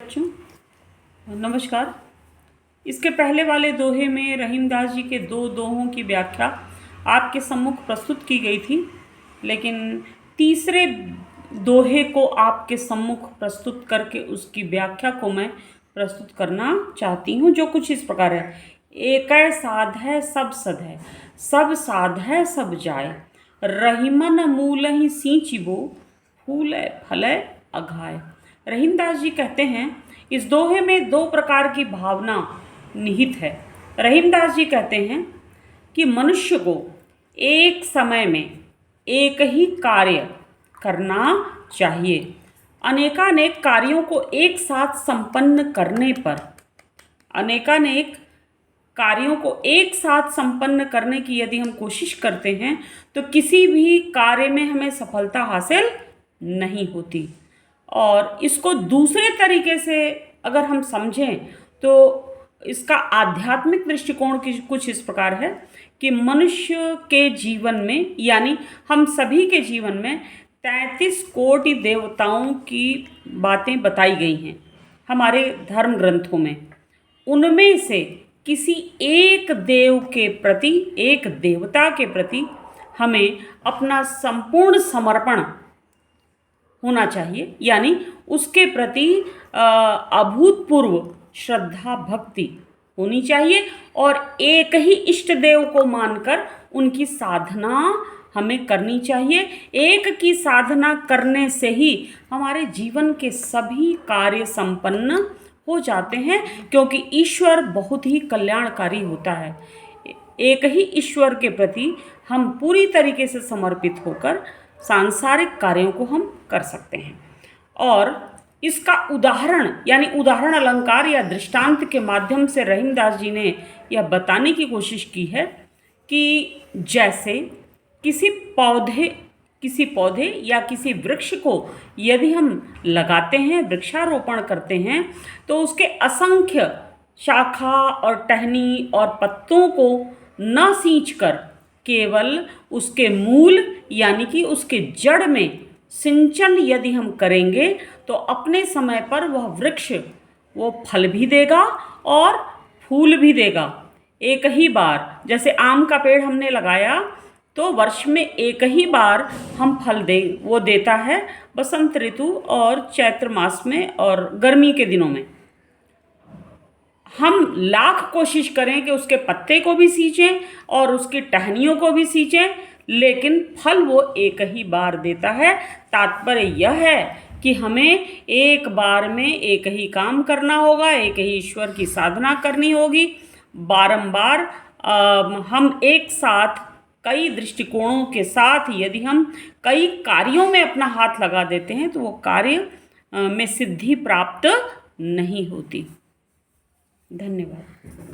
बच्चों नमस्कार। इसके पहले वाले दोहे में रहीमदास जी के दो दोहों की व्याख्या आपके सम्मुख प्रस्तुत की गई थी, लेकिन तीसरे दोहे को आपके सम्मुख प्रस्तुत करके उसकी व्याख्या को मैं प्रस्तुत करना चाहती हूँ, जो कुछ इस प्रकार है। एकै साध है सब सद है, सब साध है सब जाय, रहीमन मूल ही सींचिबो, फूलै फलै अघाय। रहीमदास जी कहते हैं इस दोहे में दो प्रकार की भावना निहित है। रहीमदास जी कहते हैं कि मनुष्य को एक समय में एक ही कार्य करना चाहिए। अनेकानेक कार्यों को एक साथ संपन्न करने पर, अनेकानेक कार्यों को एक साथ संपन्न करने की यदि हम कोशिश करते हैं तो किसी भी कार्य में हमें सफलता हासिल नहीं होती। और इसको दूसरे तरीके से अगर हम समझें तो इसका आध्यात्मिक दृष्टिकोण की कुछ इस प्रकार है कि मनुष्य के जीवन में, यानी हम सभी के जीवन में 33 कोटि देवताओं की बातें बताई गई हैं हमारे धर्म ग्रंथों में। उनमें से किसी एक देव के प्रति, एक देवता के प्रति हमें अपना संपूर्ण समर्पण होना चाहिए, यानी उसके प्रति अभूतपूर्व श्रद्धा भक्ति होनी चाहिए और एक ही इष्ट देव को मानकर उनकी साधना हमें करनी चाहिए। एक की साधना करने से ही हमारे जीवन के सभी कार्य संपन्न हो जाते हैं, क्योंकि ईश्वर बहुत ही कल्याणकारी होता है। एक ही ईश्वर के प्रति हम पूरी तरीके से समर्पित होकर सांसारिक कार्यों को हम कर सकते हैं। और इसका उदाहरण, यानी उदाहरण अलंकार या दृष्टांत के माध्यम से रहीमदास जी ने यह बताने की कोशिश की है कि जैसे किसी पौधे या किसी वृक्ष को यदि हम लगाते हैं, वृक्षारोपण करते हैं, तो उसके असंख्य शाखा और टहनी और पत्तों को न सींचकर केवल उसके मूल यानी कि उसके जड़ में सिंचन यदि हम करेंगे तो अपने समय पर वह वृक्ष वो फल भी देगा और फूल भी देगा। एक ही बार, जैसे आम का पेड़ हमने लगाया तो वर्ष में एक ही बार हम फल वो देता है, बसंत ऋतु और चैत्र मास में और गर्मी के दिनों में। हम लाख कोशिश करें कि उसके पत्ते को भी सींचें और उसकी टहनियों को भी सींचें, लेकिन फल वो एक ही बार देता है। तात्पर्य यह है कि हमें एक बार में एक ही काम करना होगा, एक ही ईश्वर की साधना करनी होगी। बारंबार हम एक साथ कई दृष्टिकोणों के साथ यदि हम कई कार्यों में अपना हाथ लगा देते हैं तो वो कार्य में सिद्धि प्राप्त नहीं होती। धन्यवाद।